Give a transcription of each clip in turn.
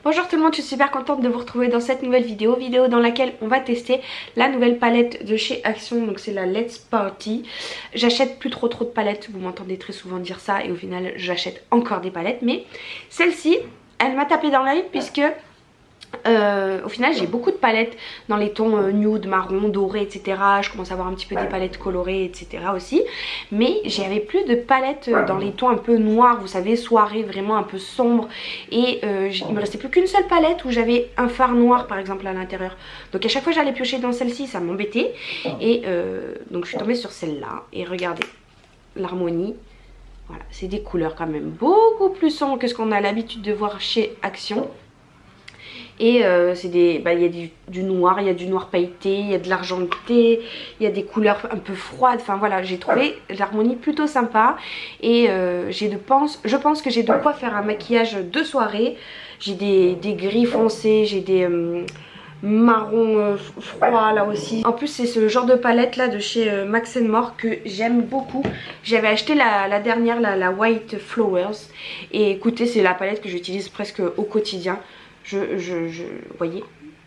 Bonjour tout le monde, je suis super contente de vous retrouver dans cette nouvelle vidéo dans laquelle on va tester la nouvelle palette de chez Action, donc c'est la Let's Party. J'achète plus trop de palettes, vous m'entendez très souvent dire ça et au final j'achète encore des palettes, mais celle-ci elle m'a tapé dans l'œil puisque au final j'ai beaucoup de palettes dans les tons nude, marron, doré, etc. Je commence à avoir un petit peu des palettes colorées, etc. aussi. Mais j'avais plus de palettes dans les tons un peu noirs, vous savez, soirée vraiment un peu sombre. Et il me restait plus qu'une seule palette où j'avais un fard noir par exemple à l'intérieur. Donc à chaque fois j'allais piocher dans celle-ci, ça m'embêtait. Et donc je suis tombée sur celle-là. Et regardez, l'harmonie. Voilà, c'est des couleurs quand même beaucoup plus sombres que ce qu'on a l'habitude de voir chez Action. Et c'est des, il y a du noir, il y a du noir pailleté, il y a de l'argenté, il y a des couleurs un peu froides. Enfin voilà, j'ai trouvé l'harmonie plutôt sympa. Et je pense que j'ai de quoi faire un maquillage de soirée. J'ai des gris foncés, j'ai des marrons froids là aussi. En plus c'est ce genre de palette là de chez Max More que j'aime beaucoup. J'avais acheté la dernière, la White Flowers. Et écoutez, c'est la palette que j'utilise presque au quotidien. Vous voyez,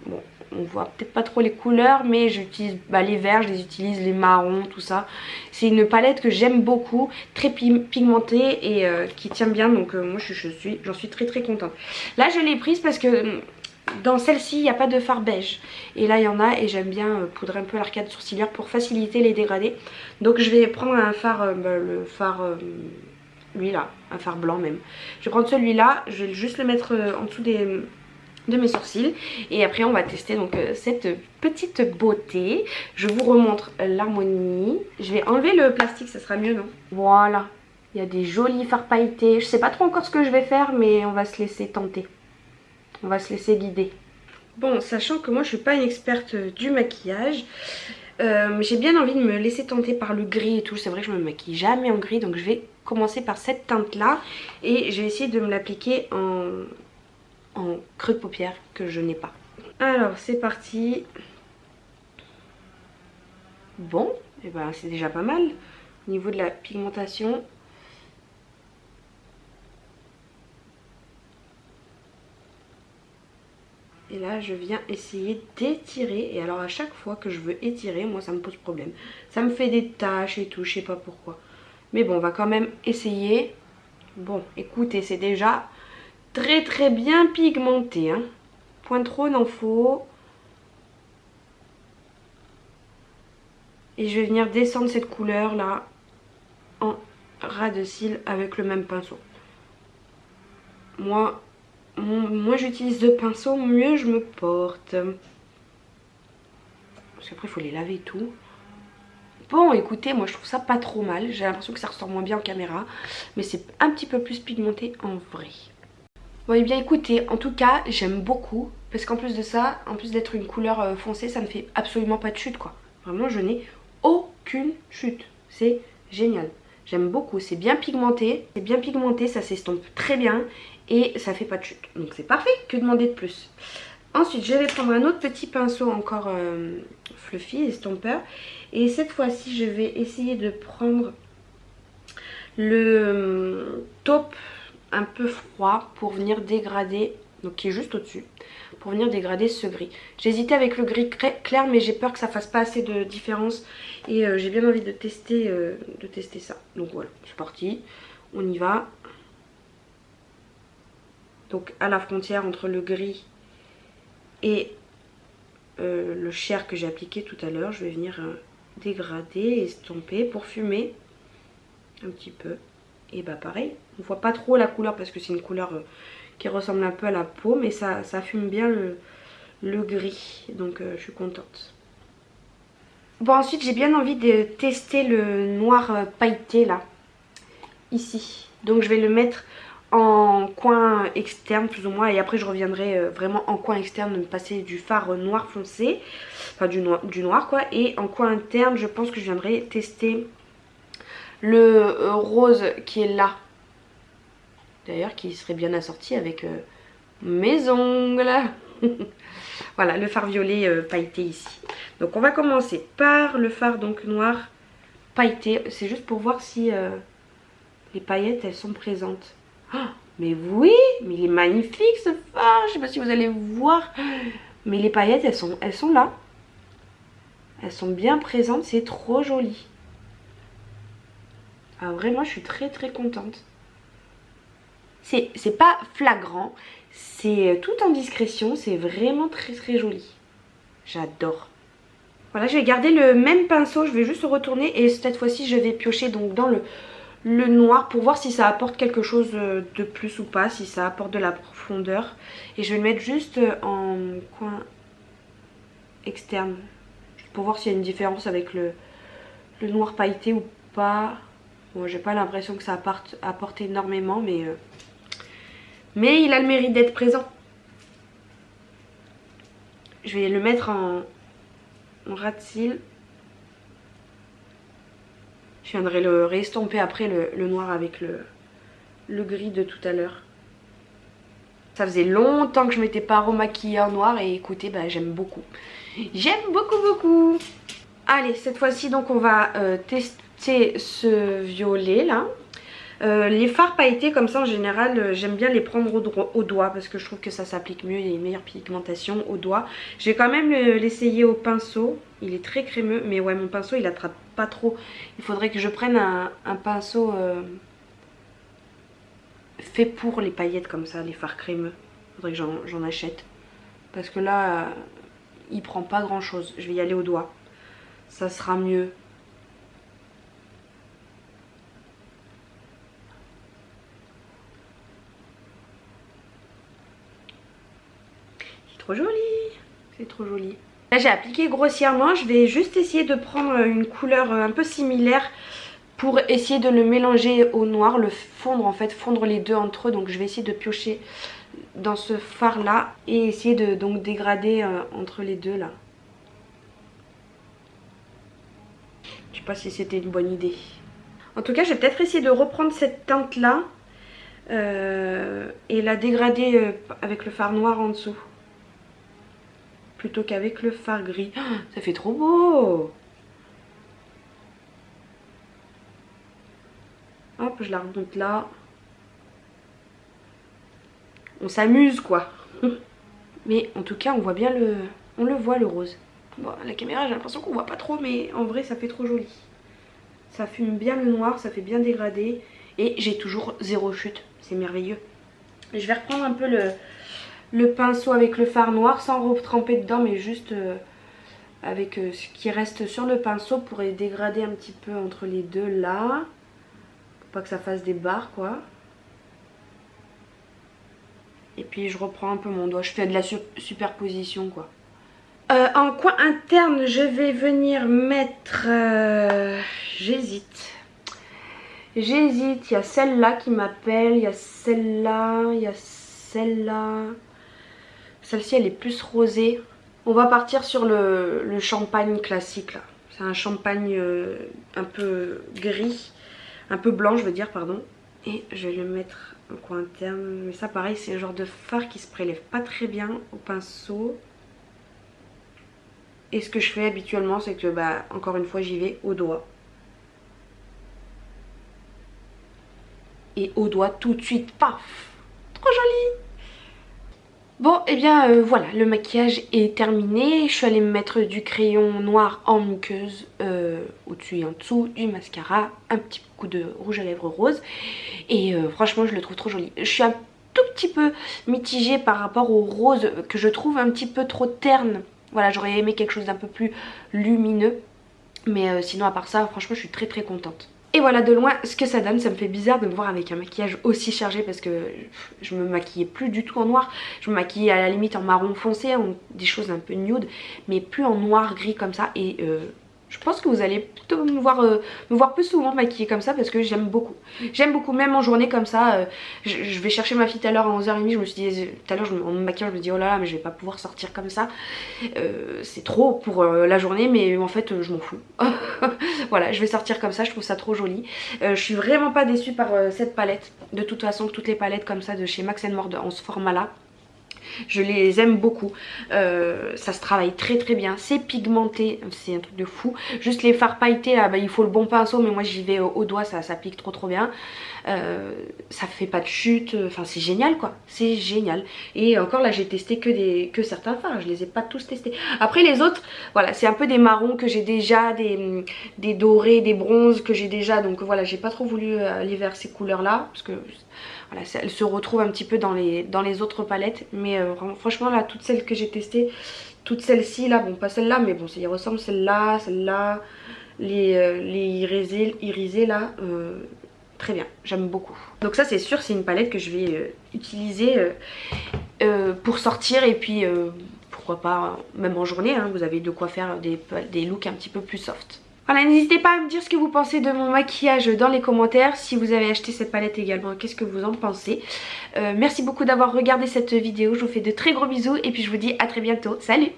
bon, on voit peut-être pas trop les couleurs, mais j'utilise les verts, je les utilise, les marrons, tout ça. C'est une palette que j'aime beaucoup, très pigmentée et qui tient bien, donc moi j'en suis très contente. Là je l'ai prise parce que dans celle-ci il n'y a pas de fard beige, et là il y en a, et j'aime bien poudrer un peu l'arcade sourcilière pour faciliter les dégradés. Donc je vais prendre un fard, le fard... lui là, un fard blanc même. Je vais prendre celui-là, je vais juste le mettre en dessous de mes sourcils, et après on va tester donc cette petite beauté. Je vous remontre l'harmonie. Je vais enlever le plastique, ça sera mieux, non? Voilà, il y a des jolis fards pailletés. Je sais pas trop encore ce que je vais faire, mais on va se laisser tenter, on va se laisser guider. Bon, sachant que moi je suis pas une experte du maquillage, j'ai bien envie de me laisser tenter par le gris et tout. C'est vrai que je me maquille jamais en gris, donc je vais commencer par cette teinte là et je vais essayer de me l'appliquer en creux de paupière que je n'ai pas. Alors c'est parti. Bon, et ben c'est déjà pas mal au niveau de la pigmentation. Et là je viens essayer d'étirer, et alors à chaque fois que je veux étirer, moi ça me pose problème. Ça me fait des taches et tout, je sais pas pourquoi. Mais bon, on va quand même essayer. Bon, écoutez, c'est déjà très bien pigmenté, hein. Point trop n'en faut. Et je vais venir descendre cette couleur là en ras de cils avec le même pinceau. Moi j'utilise de pinceau, mieux je me porte. Parce qu'après il faut les laver et tout. Bon, écoutez, moi je trouve ça pas trop mal. J'ai l'impression que ça ressort moins bien en caméra, mais c'est un petit peu plus pigmenté en vrai. Bon, et bien écoutez, en tout cas j'aime beaucoup, parce qu'en plus de ça, en plus d'être une couleur foncée, ça ne fait absolument pas de chute quoi. Vraiment, je n'ai aucune chute, c'est génial. J'aime beaucoup, c'est bien pigmenté, ça s'estompe très bien et ça fait pas de chute. Donc c'est parfait, que demander de plus? Ensuite je vais prendre un autre petit pinceau encore fluffy, estompeur, et cette fois-ci je vais essayer de prendre le taupe un peu froid pour venir dégrader, donc qui est juste au-dessus, pour venir dégrader ce gris. J'ai hésité avec le gris clair, mais j'ai peur que ça fasse pas assez de différence, et j'ai bien envie de tester ça. Donc voilà, c'est parti, on y va. Donc à la frontière entre le gris et le chair que j'ai appliqué tout à l'heure, je vais venir dégrader, estomper pour fumer un petit peu. Et bah pareil, on voit pas trop la couleur parce que c'est une couleur qui ressemble un peu à la peau, mais ça fume bien le gris, donc je suis contente. Bon, ensuite j'ai bien envie de tester le noir pailleté là, ici. Donc je vais le mettre en coin externe plus ou moins, et après je reviendrai vraiment en coin externe me passer du fard noir foncé, enfin du noir quoi, et en coin interne je pense que je viendrai tester le rose qui est là, d'ailleurs qui serait bien assorti avec mes ongles. Voilà, le fard violet pailleté ici. Donc on va commencer par le fard donc noir pailleté, c'est juste pour voir si les paillettes elles sont présentes. Oh, Mais oui, mais il est magnifique ce fard. Je sais pas si vous allez voir. Mais les paillettes, elles sont là. Elles sont bien présentes, c'est trop joli. Ah, vraiment, je suis très très contente. C'est pas flagrant, c'est tout en discrétion, c'est vraiment très très joli. J'adore. Voilà, je vais garder le même pinceau, je vais juste retourner et cette fois-ci je vais piocher donc dans le noir pour voir si ça apporte quelque chose de plus ou pas, si ça apporte de la profondeur. Et je vais le mettre juste en coin externe, pour voir s'il y a une différence avec le noir pailleté ou pas. Bon, j'ai pas l'impression que ça apporte énormément, mais il a le mérite d'être présent. Je vais le mettre en ras de cils. Je viendrai le réestomper après le noir avec le gris de tout à l'heure. Ça faisait longtemps que je m'étais pas remaquillée en noir et écoutez, bah, j'aime beaucoup. J'aime beaucoup beaucoup. Allez, cette fois-ci donc on va tester ce violet là. Les fards pailletés comme ça en général j'aime bien les prendre au doigt parce que je trouve que ça s'applique mieux, il y a une meilleure pigmentation au doigt. Je vais quand même l'essayer au pinceau, il est très crémeux mais ouais mon pinceau il attrape pas trop. Il faudrait que je prenne un pinceau fait pour les paillettes comme ça, les fards crémeux. Il faudrait que j'en achète parce que là il prend pas grand chose. Je vais y aller au doigt, ça sera mieux. Trop joli, c'est trop joli. Là j'ai appliqué grossièrement, je vais juste essayer de prendre une couleur un peu similaire pour essayer de le mélanger au noir, le fondre en fait, fondre les deux entre eux. Donc je vais essayer de piocher dans ce fard là et essayer de donc dégrader entre les deux là. Je sais pas si c'était une bonne idée. En tout cas je vais peut-être essayer de reprendre cette teinte là et la dégrader avec le fard noir en dessous. Plutôt qu'avec le fard gris. Oh, ça fait trop beau. Hop, je la remonte là. On s'amuse quoi. Mais en tout cas, on voit bien on le voit le rose. Bon, à la caméra, j'ai l'impression qu'on voit pas trop, mais en vrai, ça fait trop joli. Ça fume bien le noir, ça fait bien dégrader. Et j'ai toujours zéro chute. C'est merveilleux. Et je vais reprendre un peu le pinceau avec le fard noir sans retremper dedans mais juste avec ce qui reste sur le pinceau pour les dégrader un petit peu entre les deux là, pour pas que ça fasse des barres quoi. Et puis je reprends un peu mon doigt, je fais de la superposition quoi. En coin interne je vais venir mettre j'hésite, il y a celle-là qui m'appelle, il y a celle-là, il y a celle-là. Celle-ci elle est plus rosée. On va partir sur le champagne classique là. C'est un champagne un peu gris, un peu blanc je veux dire pardon. Et je vais le mettre en coin interne. Mais ça pareil c'est le genre de fard qui se prélève pas très bien au pinceau. Et ce que je fais habituellement c'est que bah encore une fois j'y vais au doigt. Et au doigt tout de suite, paf. Trop joli. Bon et bien voilà, le maquillage est terminé. Je suis allée me mettre du crayon noir en muqueuse au-dessus et en dessous, du mascara, un petit coup de rouge à lèvres rose. Et franchement je le trouve trop joli. Je suis un tout petit peu mitigée par rapport au rose que je trouve un petit peu trop terne. Voilà, j'aurais aimé quelque chose d'un peu plus lumineux. Mais sinon à part ça, franchement je suis très très contente. Et voilà de loin ce que ça donne. Ça me fait bizarre de me voir avec un maquillage aussi chargé parce que je me maquillais plus du tout en noir. Je me maquillais à la limite en marron foncé, des choses un peu nude, mais plus en noir gris comme ça. Et je pense que vous allez plutôt me voir plus souvent maquillée comme ça parce que j'aime beaucoup. J'aime beaucoup, même en journée comme ça. Je vais chercher ma fille tout à l'heure à 11h30. Je me suis dit, tout à l'heure en me maquillant, je me dis oh là là, mais je vais pas pouvoir sortir comme ça. C'est trop pour la journée, mais en fait, je m'en fous. Voilà, je vais sortir comme ça, je trouve ça trop joli. Je suis vraiment pas déçue par cette palette. De toute façon, toutes les palettes comme ça de chez Max & More en ce format là. Je les aime beaucoup. Ça se travaille très très bien. C'est pigmenté, c'est un truc de fou. Juste les fards pailletés là, bah, il faut le bon pinceau, mais moi j'y vais au doigt, ça pique trop bien. Ça fait pas de chute, enfin c'est génial quoi, c'est génial. Et encore là j'ai testé que certains fards, je les ai pas tous testés. Après les autres, voilà, c'est un peu des marrons que j'ai déjà, des dorés, des bronzes que j'ai déjà. Donc voilà, j'ai pas trop voulu aller vers ces couleurs là, parce que voilà, elles se retrouvent un petit peu dans les autres palettes. Mais franchement là, toutes celles que j'ai testées, toutes celles-ci là, bon pas celle-là, mais bon ça y ressemble, celle-là, les irisés là, très bien, j'aime beaucoup. Donc ça c'est sûr, c'est une palette que je vais utiliser pour sortir, et puis pourquoi pas même en journée, hein, vous avez de quoi faire des looks un petit peu plus soft. Voilà, n'hésitez pas à me dire ce que vous pensez de mon maquillage dans les commentaires. Si vous avez acheté cette palette également, qu'est-ce que vous en pensez? Merci beaucoup d'avoir regardé cette vidéo, je vous fais de très gros bisous et puis je vous dis à très bientôt. Salut!